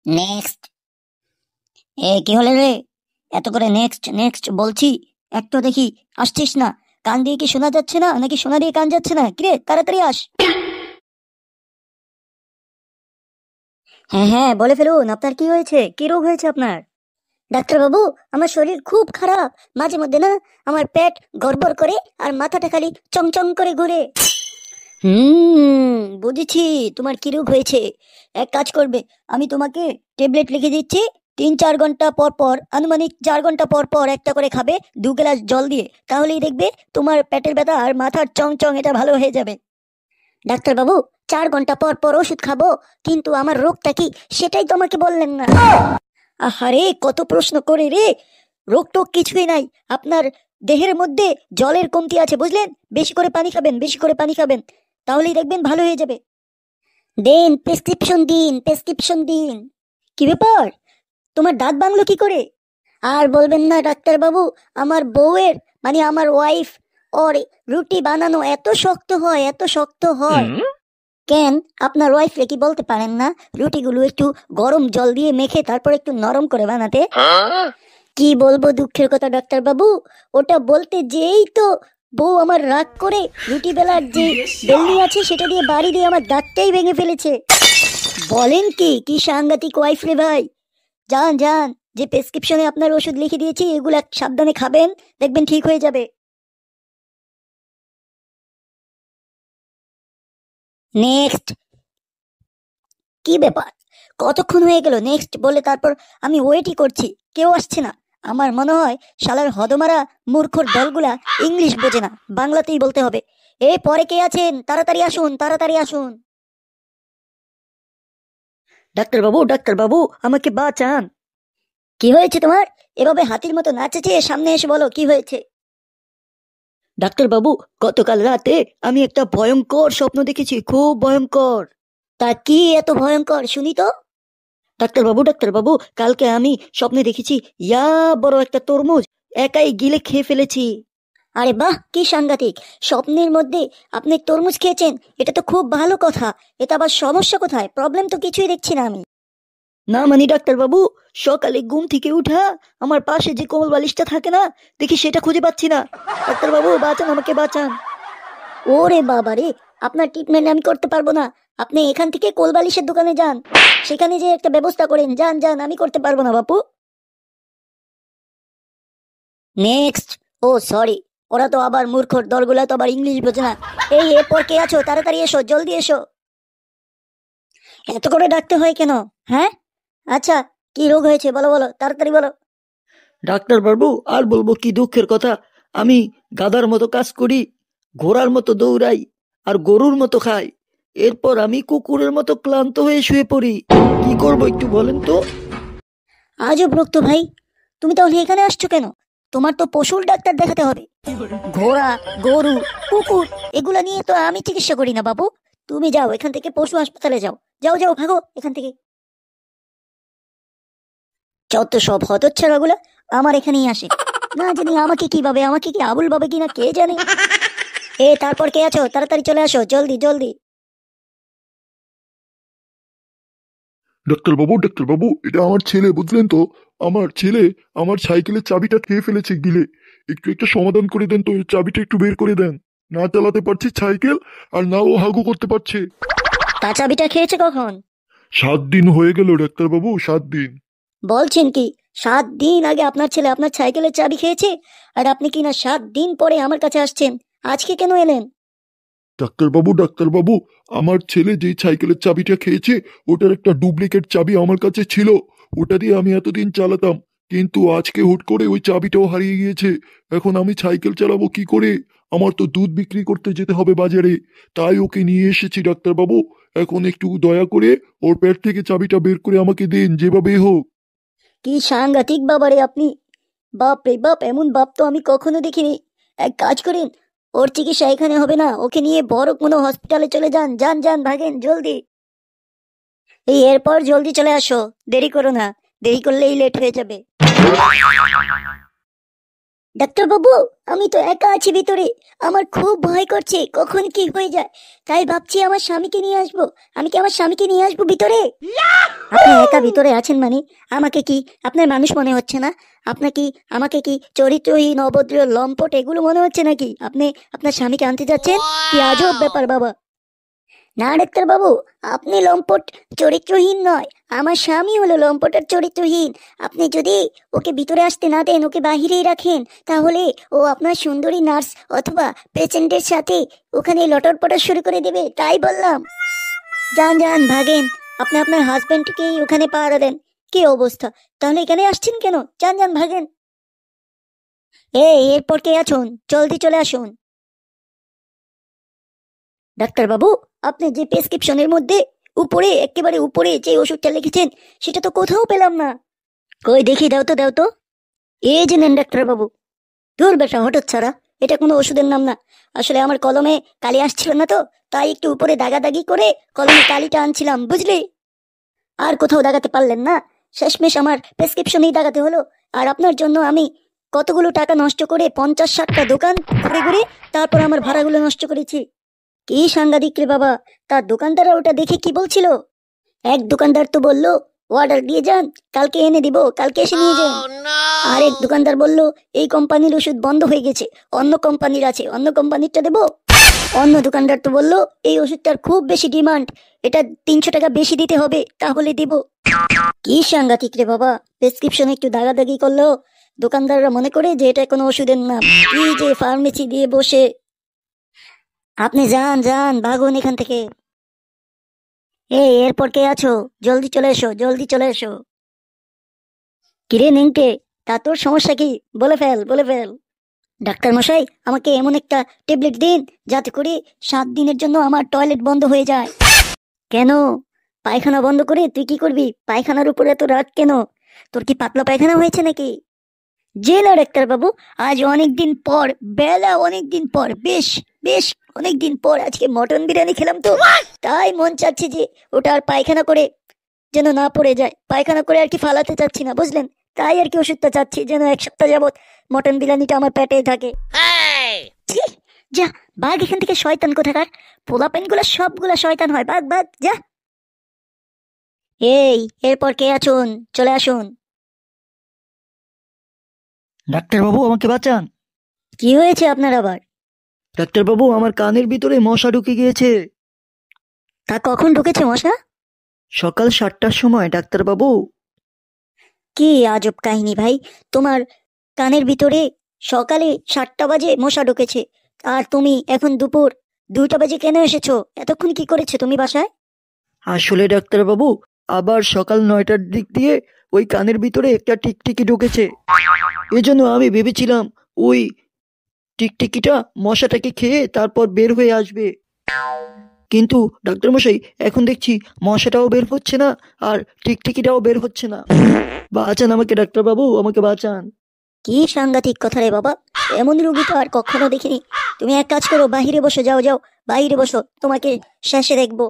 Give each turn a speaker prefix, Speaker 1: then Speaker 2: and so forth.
Speaker 1: Next. কি হলো রে? এত করে নেক্সট নেক্সট বলছি, একটু দেখি আসছিস না। কান দিয়ে কি শোনা যাচ্ছে না, নাকি শোনা দিয়ে কান যাচ্ছে না? কিরে, তাড়াতাড়ি আস। হ্যাঁ হ্যাঁ, বলে ফেলুন, আপনার কি হয়েছে? কি রোগ হয়েছে আপনার? ডাক্তারবাবু, আমার শরীর খুব খারাপ। মাঝে মধ্যে না আমার পেট গড়বড় করে আর মাথাটা খালি চংচং করে ঘুরে। বুঝেছি তোমার কি রোগ হয়েছে। এক কাজ করবে, আমি তোমাকে ট্যাবলেট লিখে দিচ্ছি। 3-4 ঘন্টা পর পর, আনুমানিক 4 ঘন্টা পর পর একটা করে খাবে, 2 গ্লাস জল দিয়ে। তাহলেই দেখবে তোমার পেটের ব্যথা আর মাথার চং চং এটা ভালো হয়ে যাবে। ডাক্তারবাবু, 4 ঘন্টা পর পর ওষুধ খাবো, কিন্তু আমার রোগটা কি সেটাই তো আমাকে বললেন না। আহারে, কত প্রশ্ন করে রে। রোগ টোগ কিছুই নাই। আপনার দেহের মধ্যে জলের কমতি আছে, বুঝলেন? বেশি করে পানি খাবেন, বেশি করে পানি খাবেন, তাহলেই দেখবেন ভালো হয়ে যাবে। দেন, প্রেসক্রিপশন দিন, প্রেসক্রিপশন দিন। কি ব্যাপার, তোমার দাঁত ভাঙলো কি করে? আর বলবেন না ডাক্তারবাবু, আমার বউয়ের, মানে আমার ওয়াইফ, ওর রুটি বানানো এত শক্ত হয়, এত শক্ত হয়। কেন, আপনার ওয়াইফকে কি বলতে পারেন না রুটিগুলো একটু গরম জল দিয়ে মেখে তারপর একটু নরম করে বানাতে? কি বলবো দুঃখের কথা ডাক্তারবাবু, ওটা বলতে যেই তো বউ আমার রাগ করে রুটি বেলার যে বেলনি আছে সেটা দিয়ে বাড়ি দিয়ে আমার দাঁতটাই ভেঙে ফেলেছে। বলেন কি, কি সাংঘাতিক ওয়াইফ রে ভাই। যান যান, যে প্রেসক্রিপশনে আপনার ওষুধ লিখে দিয়েছি এগুলা সাবধানে খাবেন, দেখবেন ঠিক হয়ে যাবে। নেক্সট। কি ব্যাপার, কতক্ষণ হয়ে গেল নেক্সট বলে তারপর আমি ওয়েটই করছি, কেউ আসছে না। আমার মনে হয় শালার হদমারা মূর্খর দলগুলা ইংলিশ বোঝে না, বাংলাতেই বলতে হবে। পরে কে আছেন, তাড়াতাড়ি আসুন, তাড়াতাড়ি আসুন। ডাক্তারবাবু, ডাক্তারবাবু, আমাকে বাঁচান। কি হয়েছে তোমার? এভাবে হাতির মতো নাচেছে, সামনে এসে বলো কি হয়েছে। ডাক্তারবাবু, গতকাল রাতে আমি একটা ভয়ঙ্কর স্বপ্ন দেখেছি, খুব ভয়ঙ্কর। তা কি এত ভয়ঙ্কর শুনি তো। ডাক্তারবাবু, ডাক্তারবাবু, কালকে আমি স্বপ্নে দেখেছি ইয়া বড় একটা তরমুজ একাই গিলে খেয়ে ফেলেছি। আরে বাহ, কি সাংঘাতিক। স্বপ্নের মধ্যে আপনি তরমুজ খেয়েছেন, এটা তো খুব ভালো কথা। এটা আবার সমস্যা কোথায়? প্রবলেম তো কিছুই দেখছি না আমি। না মানে ডাক্তারবাবু, সকালে ঘুম থেকে উঠা আমার পাশে যে কোমল বালিশটা থাকে না, দেখি সেটা খুঁজে পাচ্ছি না। ডাক্তারবাবু বাঁচান, আমাকে বাঁচান। ওরে বাবা রে, আপনার ট্রিটমেন্ট আমি করতে পারবো না। আপনি এখান থেকে কোলবালিশের দোকানে যান, সেখানে যে একটা ব্যবস্থা করেন। যান যান, আমি করতে পারবো না বাপু। নেক্সট। ও সরি, ওরা তো আবার মূর্খর দলগুলা তো আবার ইংলিশ বোঝে না। এরপর কে আছো, তাড়াতাড়ি এসো, জলদি এসো। এত করে ডাকতে হয় কেন? হ্যাঁ, আচ্ছা, কি রোগ হয়েছে বলো বলো, তাড়াতাড়ি বলো। ডাক্তার বাবু, আর বলবো কি দুঃখের কথা। আমি গাধার মতো কাজ করি, ঘোড়ার মতো দৌড়াই, আর গরুর মতো খাই। এরপর আমি কুকুরের মতো ক্লান্ত হয়ে শুয়ে পড়ি। কি করবো একটু বলেন তো। আজব রোগ তো ভাই। তুমি তাহলে এখানে আসছো কেন? তোমার তো পশুর ডাক্তার দেখাতে হবে। ঘোড়া, গরু, কুকুর, এগুলা নিয়ে তো আমি চিকিৎসা করি না বাবু। তুমি যাও এখান থেকে, পশু হাসপাতালে যাও। যাও যাও, ভাগো এখান থেকে। যত সব হতচ্ছাড়াগুলা আমার এখানেই আসে, না জানি আমাকে কি ভাবে, আমাকে কি আবুল ভাবে কিনা কে জানে। তারপর কে আছো, তাড়াতাড়ি চলে আসো, জলদি জলদি।
Speaker 2: ডাক্তারবাবু, ডাক্তারবাবু, এটা আমার ছেলে, বুঝলেন তো? আমার ছেলে আমার সাইকেলের চাবিটা খেয়ে ফেলেছে গিলে। একটু একটা সমাধান করে দেন তো, এর চাবিটা একটু বের করে দেন। না চালাতে পারছি সাইকেল, আর না ও হাগু করতে পারছে।
Speaker 1: তা চাবিটা খেয়েছে কখন?
Speaker 2: 7 দিন হয়ে গেল ডাক্তারবাবু, 7 দিন।
Speaker 1: বলছেন কি? 7 দিন আগে আপনার ছেলে আপনার সাইকেলের চাবি খেয়েছে, আর আপনি কিনা 7 দিন পরে আমার কাছে আসছেন? আজকে কেন এলেন?
Speaker 2: ডাক্তারবাবু, ডাক্তারবাবু, আমার ছেলে যেই সাইকেলের চাবিটা খেয়েছে ওটার একটা ডুপ্লিকেট চাবি আমার কাছে ছিল। ওটা দিয়ে আমি এতদিন চালাতাম, কিন্তু আজকে হুট করে ওই চাবিটাও হারিয়ে গিয়েছে। এখন আমি সাইকেল চালাবো কি করে? আমার তো দুধ বিক্রি করতে যেতে হবে বাজারে। তাই ওকে নিয়ে এসেছি ডাক্তারবাবু। এখন একটু দয়া করে ওর পেট থেকে চাবিটা বের করে আমাকে দিন, যেভাবে হোক।
Speaker 1: কি সাংঘাতিক বাবারে আপনি। বাপ রে বাপ, এমন বাপ তো আমি কখনো দেখিনি। এক কাজ করেন, ওর চিকিৎসা এখানে হবে না, ওকে নিয়ে বড় কোনো হসপিটালে চলে যান। যান যান, ভাগেন জলদি। এরপর জলদি চলে আসো, দেরি করো না, দেরি করলেই লেট হয়ে যাবে। ডাক্তারবাবু, আমি তো একা আছি ভিতরে, আমার খুব ভয় করছে কখন কি হয়ে যায়, তাই ভাবছি আমার স্বামীকে নিয়ে আসবো। আমি কি আমার স্বামীকে নিয়ে আসবো ভিতরে? আপনি একা ভিতরে আছেন মানে আমাকে কি আপনার মানুষ মনে হচ্ছে না? আপনার কি আমাকে কি চরিত্রহীন, অভদ্র, লম্পট এগুলো মনে হচ্ছে নাকি? আপনি আপনার স্বামীকে আনতে যাচ্ছেন? কি আজব ব্যাপার বাবা। না ডাক্তারবাবু, আপনি লম্পট চরিত্রহীন নয়, আমার স্বামী হলো লম্পট আর চরিত্রহীন। আপনি যদি ওকে ভিতরে আসতে না দেন, ওকে বাহিরেই রাখেন, তাহলে ও আপনার সুন্দরী নার্স অথবা পেশেন্টের সাথে ওখানে লটর পটর শুরু করে দেবে, তাই বললাম। যান যান ভাগেন, আপনি আপনার হাজবেন্ডকেই ওখানে পাহারা দেন। কি অবস্থা, তাহলে এখানে আসছেন কেন? যান যান ভাগেন। এরপর কে আছেন? জলদি চলে আসুন। ডাক্তারবাবু, আপনি যে প্রেসক্রিপশনের মধ্যে উপরে, একেবারে উপরে যে ওষুধটা লিখেছেন, সেটা তো কোথাও পেলাম না। কই দেখি, দাও তো দাও তো। এই যে নেন ডাক্তারবাবু। দূর বেটা হঠাৎ ছাড়া, এটা কোনো ওষুধের নাম না। আসলে আমার কলমে কালি আসছিল না তো, তাই একটু উপরে দাগাদাগি করে কলমে কালিটা আনছিলাম, বুঝলি? আর কোথাও দাগাতে পারলেন না, শেষমেশ আমার প্রেসক্রিপশনেই দাগাতে হলো। আর আপনার জন্য আমি কতগুলো টাকা নষ্ট করে 50-60টা দোকান ঘুরে ঘুরে তারপর আমার ভাড়াগুলো নষ্ট করেছি। কি সাংঘাতিক রে বাবা। তার দোকানদাররা ওটা দেখে কি বলছিল? এক দোকানদার তো বললো, অর্ডার দিয়ে যান, কালকে এনে দিব, কালকে এসে নিয়ে যান। আর এক দোকানদার বলল, এই কোম্পানির ওষুধ বন্ধ হয়ে গেছে, অন্য কোম্পানির আছে, অন্য কোম্পানিরটা দেবো। অন্য দোকানদার তো বলল, এই ওষুধটার খুব বেশি ডিমান্ড, এটা 300 টাকা বেশি দিতে হবে, তাহলে দিব। কি সাংঘাতিক রে বাবা, প্রেসক্রিপশনে একটু দাগাদাগি করলো, দোকানদাররা মনে করে যে এটা কোনো ওষুধের নাম। কি যে ফার্মেসি দিয়ে বসে। আপনি যান যান, ভাগুন এখান থেকে। এরপর কে আছো? জলদি চলে এসো, জলদি চলে এসো। কিরে নিংকে, তা তোর সমস্যা কি? বলে ফেল, বলে ফেল। ডাক্তার মশাই, আমাকে এমন একটা ট্যাবলেট দিন যাতে করে 7 দিনের জন্য আমার টয়লেট বন্ধ হয়ে যায়। কেন? পায়খানা বন্ধ করে তুই কি করবি? পায়খানার উপরে এত রাগ কেন? তোর কি পাতলা পায়খানা হয়েছে নাকি? যে না ডাক্তার বাবু, আজ অনেকদিন পর, বেলা অনেকদিন পর, বেশ বেশ অনেকদিন পর আজকে মটন বিরিয়ানি খেলাম তো, তাই মন চাচ্ছে যে ওটা আর পায়খানা করে যেন না পড়ে যায়, পায়খানা করে আর কি ফালাতে চাচ্ছি না, বুঝলেন? তাই আর কি ওষুধটা চাচ্ছি, যেন 1 সপ্তাহ যাবত মটন বিরিয়ানিটা আমার পেটে থাকে। ছি, যা, বাঘ এখান থেকে, শয়তান কোথাকার। পোলাপাইন গুলা সবগুলা শয়তান হয়, বাঘ বাঘ যা। এরপর কে আছুন? চলে আসুন।
Speaker 3: ডাক্তারবাবু, আমাকে বাঁচান।
Speaker 1: কি হয়েছে আপনার আবার?
Speaker 3: ডাক্তারবাবু, আমার কানের ভিতরে মশা ঢুকে গিয়েছে।
Speaker 1: তা কখন ঢুকেছে মশা?
Speaker 3: সকাল 7টার সময় ডাক্তারবাবু।
Speaker 1: কি আজব কাহিনী ভাই, তোমার কানের ভিতরে সকালে 7টা বাজে মশা ঢুকেছে, আর তুমি এখন দুপুর 2টা বাজে কেন এসেছো? এতক্ষণ কি করেছো তুমি বাসায়?
Speaker 3: আসলে ডাক্তারবাবু, আবার সকাল 9টার দিক দিয়ে ওই কানের ভিতরে একটা টিকটিকি ঢুকেছে। এজন্য আমি ভেবেছিলাম ওই টিকটিকিটা মশাটাকে খেয়ে তারপর বের হয়ে আসবে। কিন্তু ডাক্তারমশাই, এখন দেখছি মশাটাও বের হচ্ছে না, আর টিকটিকিটাও বের হচ্ছে না। বাঁচান আমাকে ডাক্তারবাবু, আমাকে বাঁচান।
Speaker 1: কি সাংঘাতিক কথা রে বাবা, এমন রুগী তো আর কখনো দেখিনি। তুমি এক কাজ করো, বাহিরে বসো, যাও যাও, বাইরে বসো, তোমাকে শেষে দেখবো।